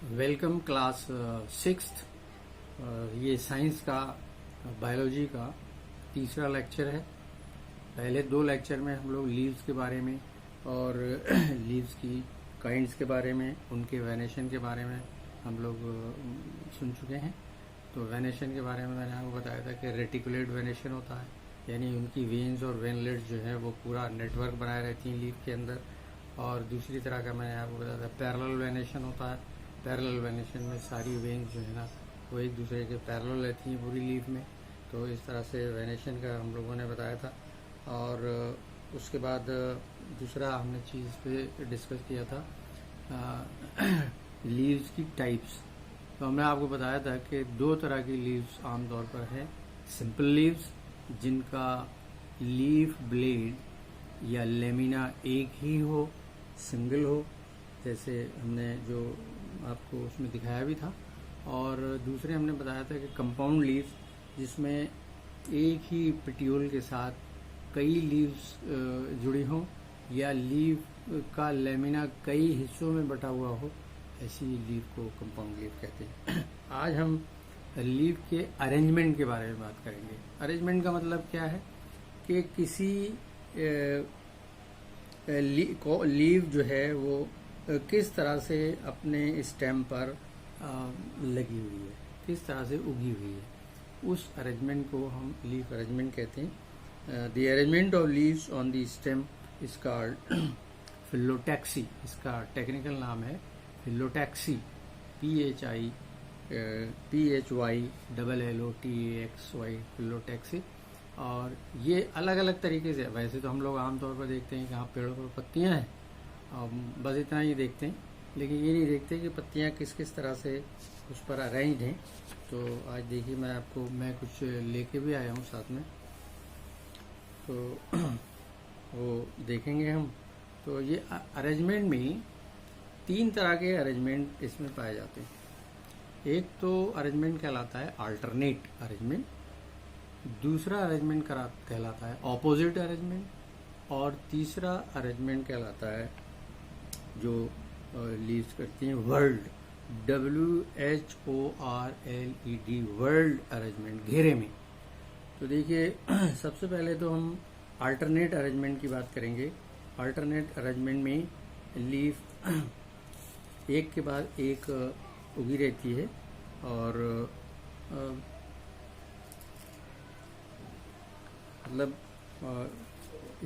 Welcome class sixth. ये science का biology का तीसरा लेक्चर है। पहले दो लेक्चर में हम लोग लीव्स के बारे में और लीव्स की काइंड्स के बारे में, उनके वेनेशन के बारे में हम लोग सुन चुके हैं। तो वेनेशन के बारे में मैंने आपको बताया था कि रेटिकुलेट वेनेशन होता है, यानी उनकी वेन्स और वेनलेट्स जो है वो पूरा नेटवर्क बनाए रहती हैं लीव के अंदर। और दूसरी तरह का मैंने आपको बताया था पैरेलल वेनेशन होता है। पैरेलल वेनेशन में सारी वेन्स जो है ना वो एक दूसरे के पैरेलल रहती हैं पूरी लीव में। तो इस तरह से वेनेशन का हम लोगों ने बताया था। और उसके बाद दूसरा हमने चीज़ पे डिस्कस किया था लीव्स की टाइप्स। तो हमने आपको बताया था कि दो तरह की लीव्स आमतौर पर हैं। सिंपल लीव्स जिनका लीफ ब्लेड या लेमिना एक ही हो, सिंगल हो, जैसे हमने जो आपको उसमें दिखाया भी था। और दूसरे हमने बताया था कि कंपाउंड लीव्स जिसमें एक ही पेटियोल के साथ कई लीव्स जुड़ी हों या लीव का लेमिना कई हिस्सों में बटा हुआ हो, ऐसी लीव को कंपाउंड लीव कहते हैं। आज हम लीव के अरेंजमेंट के बारे में बात करेंगे। अरेंजमेंट का मतलब क्या है कि किसी लीव जो है वो किस तरह से अपने स्टेम पर लगी हुई है, किस तरह से उगी हुई है, उस अरेंजमेंट को हम लीफ अरेंजमेंट कहते हैं। The arrangement of leaves on the stem is called phyllotaxy. इसका टेक्निकल नाम है फिलोटैक्सी, PHYLLOTAXY, फिलोटैक्सी। और ये अलग अलग तरीके से, वैसे तो हम लोग आमतौर पर देखते हैं कि हाँ पेड़ों पर पत्तियां हैं, बस इतना ही देखते हैं, लेकिन ये नहीं देखते कि पत्तियां किस किस तरह से उस पर अरेंज हैं। तो आज देखिए मैं कुछ लेके भी आया हूँ साथ में, तो वो देखेंगे हम। तो ये अरेंजमेंट में तीन तरह के अरेंजमेंट इसमें पाए जाते हैं। एक तो अरेंजमेंट कहलाता है अल्टरनेट अरेंजमेंट, दूसरा अरेंजमेंट कहलाता है ऑपोजिट अरेंजमेंट, और तीसरा अरेंजमेंट कहलाता है जो लीव्स करती हैं वर्ल्ड, WHORLED, वर्ल्ड अरेंजमेंट, घेरे में। तो देखिए सबसे पहले तो हम अल्टरनेट अरेंजमेंट की बात करेंगे। अल्टरनेट अरेंजमेंट में लीफ एक के बाद एक उगी रहती है, और मतलब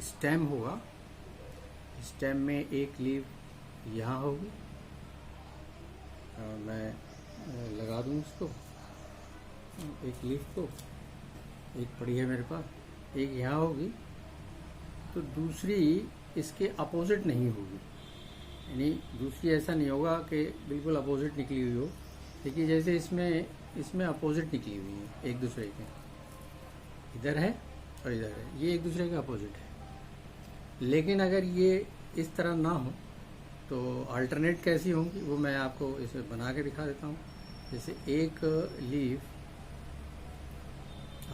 स्टेम होगा, स्टेम में एक लीव यहाँ होगी, मैं लगा दूँ इसको, एक लीफ को, एक पड़ी है मेरे पास, एक यहाँ होगी, तो दूसरी इसके अपोजिट नहीं होगी। यानी दूसरी ऐसा नहीं होगा कि बिल्कुल अपोजिट निकली हुई हो। देखिए जैसे इसमें अपोजिट निकली हुई है एक दूसरे के, इधर है और इधर है, ये एक दूसरे के अपोजिट है। लेकिन अगर ये इस तरह ना हो तो अल्टरनेट कैसी होंगी वो मैं आपको इसे बना के दिखा देता हूँ। जैसे एक लीफ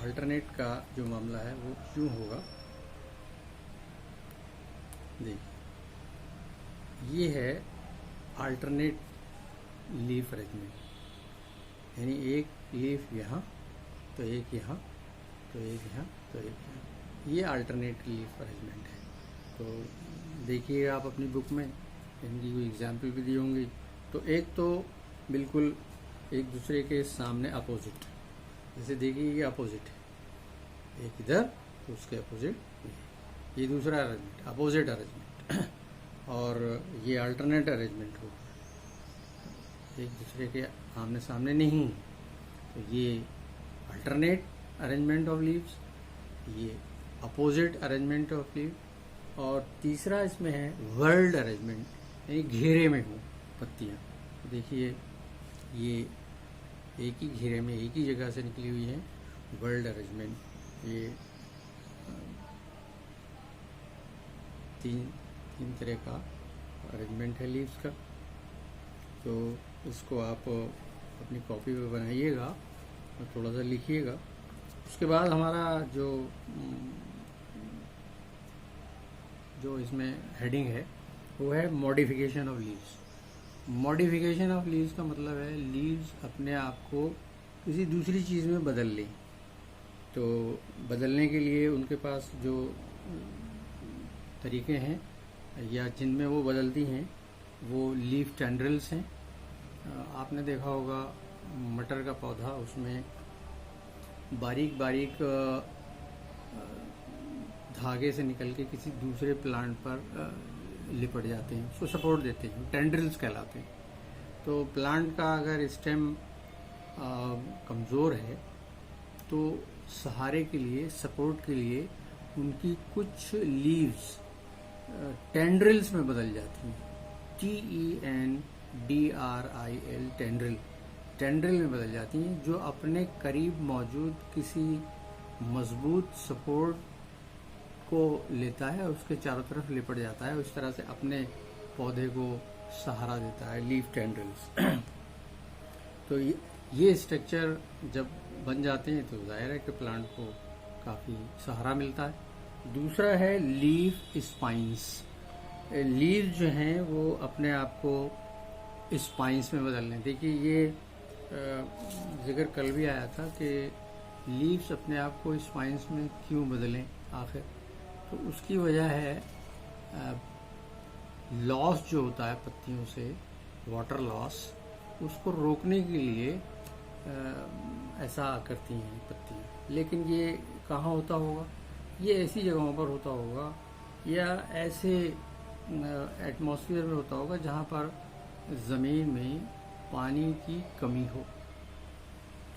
अल्टरनेट का जो मामला है वो यूँ होगा, देखिए ये है अल्टरनेट लीफ अरेंजमेंट, यानी एक लीफ यहाँ तो एक यहाँ तो एक यहाँ तो एक यहाँ, ये अल्टरनेट लीफ अरेंजमेंट है। तो देखिएगा आप अपनी बुक में, इनकी कोई एग्जाम्पल भी दी होंगी। तो एक तो बिल्कुल एक दूसरे के सामने अपोजिट, जैसे देखिए ये अपोजिट है, एक इधर तो उसके अपोजिट ये दूसरा अरेंजमेंट, अपोजिट अरेंजमेंट। और ये अल्टरनेट अरेंजमेंट हो, एक दूसरे के आमने सामने नहीं, तो ये अल्टरनेट अरेंजमेंट ऑफ लीव्स, ये अपोजिट अरेंजमेंट ऑफ लीव। और तीसरा इसमें है वर्ल्ड अरेंजमेंट, यानी घेरे में हो पत्तियां। तो देखिए ये एक ही घेरे में एक ही जगह से निकली हुई है, वर्ल्ड अरेंजमेंट। ये तीन तरह का अरेंजमेंट है लीव्स का। तो इसको आप अपनी कॉपी पे बनाइएगा और थोड़ा सा लिखिएगा। उसके बाद हमारा जो इसमें हेडिंग है वो है modification of leaves. Modification of leaves का मतलब है लीव्स अपने आप को किसी दूसरी चीज़ में बदल लें। तो बदलने के लिए उनके पास जो तरीके हैं या जिनमें वो बदलती हैं वो लीफ टेंड्रिल्स हैं। आपने देखा होगा मटर का पौधा, उसमें बारीक बारीक धागे से निकल के किसी दूसरे प्लांट पर लिपट जाते हैं, उसको सपोर्ट देते हैं, टेंड्रिल्स कहलाते हैं। तो प्लांट का अगर स्टेम कमज़ोर है तो सहारे के लिए, सपोर्ट के लिए उनकी कुछ लीव्स टेंड्रिल्स में बदल जाती हैं। TENDRIL टेंड्रिल में बदल जाती हैं, जो अपने करीब मौजूद किसी मजबूत सपोर्ट को लेता है और उसके चारों तरफ लिपट जाता है, उस तरह से अपने पौधे को सहारा देता है, लीफ टेंड्रिल्स। तो ये स्ट्रक्चर जब बन जाते हैं तो जाहिर है कि प्लांट को काफ़ी सहारा मिलता है। दूसरा है लीफ स्पाइंस। लीव जो हैं वो अपने आप को स्पाइंस में बदल लें। देखिए ये जिक्र कल भी आया था कि लीव्स अपने आप को स्पाइंस में क्यों बदलें आखिर। तो उसकी वजह है लॉस जो होता है पत्तियों से, वाटर लॉस, उसको रोकने के लिए ऐसा करती हैं पत्तियाँ। लेकिन ये कहाँ होता होगा? ये ऐसी जगहों पर होता होगा या ऐसे एटमॉस्फेयर में होता होगा जहाँ पर ज़मीन में पानी की कमी हो।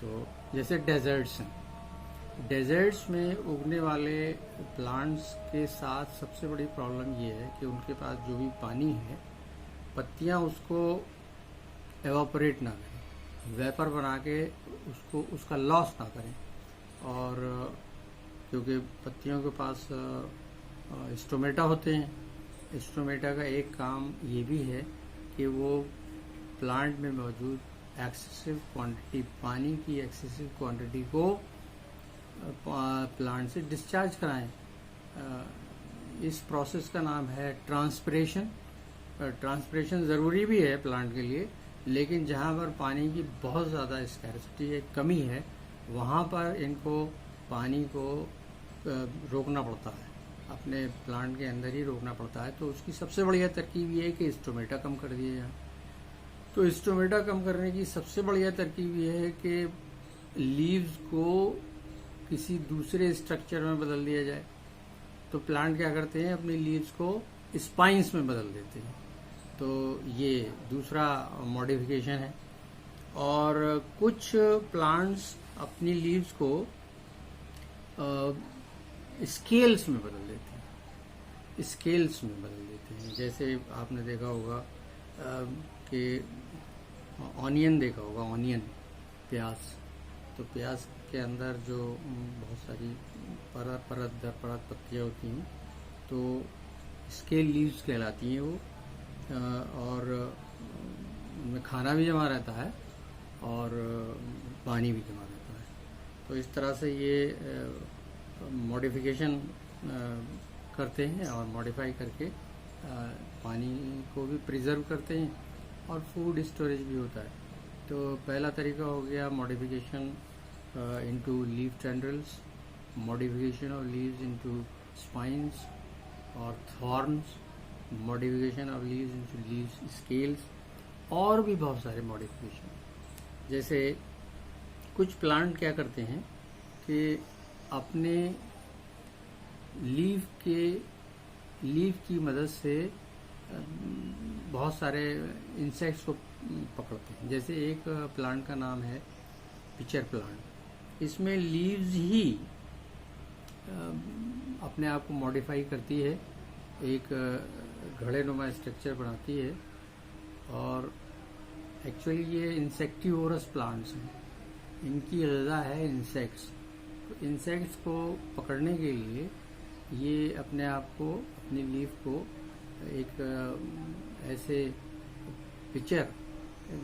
तो जैसे डेजर्ट्स हैं, डेजर्ट्स में उगने वाले प्लांट्स के साथ सबसे बड़ी प्रॉब्लम ये है कि उनके पास जो भी पानी है, पत्तियाँ उसको एवापोरेट ना करें, वेपर बना के उसका लॉस ना करें। और क्योंकि पत्तियों के पास स्टोमेटा होते हैं, स्टोमेटा का एक काम ये भी है कि वो प्लांट में मौजूद एक्सेसिव क्वांटिटी, पानी की एक्सेसिव क्वांटिटी को प्लांट से डिस्चार्ज कराएं। इस प्रोसेस का नाम है ट्रांसपिरेशन। ट्रांसपिरेशन ज़रूरी भी है प्लांट के लिए, लेकिन जहाँ पर पानी की बहुत ज़्यादा स्कैर्सिटी है, कमी है, वहाँ पर इनको पानी को रोकना पड़ता है, अपने प्लांट के अंदर ही रोकना पड़ता है। तो उसकी सबसे बढ़िया तरकीब ये है कि स्टोमेटा कम कर दिया जाए। तो स्टोमेटा कम करने की सबसे बढ़िया तरकीब ये है कि लीव्स को किसी दूसरे स्ट्रक्चर में बदल दिया जाए। तो प्लांट क्या करते हैं, अपनी लीव्स को स्पाइंस में बदल देते हैं। तो ये दूसरा मॉडिफिकेशन है। और कुछ प्लांट्स अपनी लीव्स को स्केल्स में बदल देते हैं, स्केल्स में बदल देते हैं। जैसे आपने देखा होगा कि ऑनियन देखा होगा, ऑनियन, प्याज। तो प्याज के अंदर जो बहुत सारी परत दर परत पत्तियाँ होती हैं, तो स्केल लीव्स कहलाती हैं वो। और उनमें खाना भी जमा रहता है और पानी भी जमा रहता है। तो इस तरह से ये मॉडिफिकेशन करते हैं और मॉडिफाई करके पानी को भी प्रिजर्व करते हैं और फूड स्टोरेज भी होता है। तो पहला तरीका हो गया modification into leaf tendrils, modification of leaves into spines और thorns, modification of leaves into leaves scales, और भी बहुत सारे मॉडिफिकेशन। जैसे कुछ प्लांट क्या करते हैं कि अपने लीफ की मदद से बहुत सारे इंसेक्ट्स को पकड़ते हैं। जैसे एक प्लांट का नाम है पिचर प्लांट। इसमें लीव्स ही अपने आप को मॉडिफाई करती है, एक घड़ेनुमा स्ट्रक्चर बनाती है। और एक्चुअली ये इंसेक्टिवोरस प्लांट्स हैं, इनकी ग़िज़ा है इंसेक्ट्स। तो इंसेक्ट्स को पकड़ने के लिए ये अपने आप को, अपनी लीफ को एक ऐसे पिचर,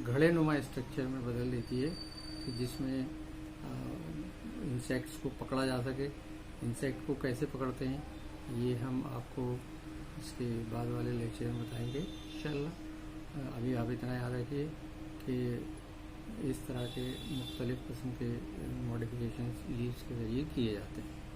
घड़ेनुमा स्ट्रक्चर में बदल देती है कि जिसमें इंसेक्ट्स को पकड़ा जा सके। इंसेक्ट को कैसे पकड़ते हैं ये हम आपको इसके बाद वाले लेक्चर में बताएंगे इंशाल्लाह। अभी आप इतना याद रखिए कि इस तरह के मुख्तलिफ़ किस्म के मॉडिफिकेशन लीव्स के ज़रिए किए जाते हैं।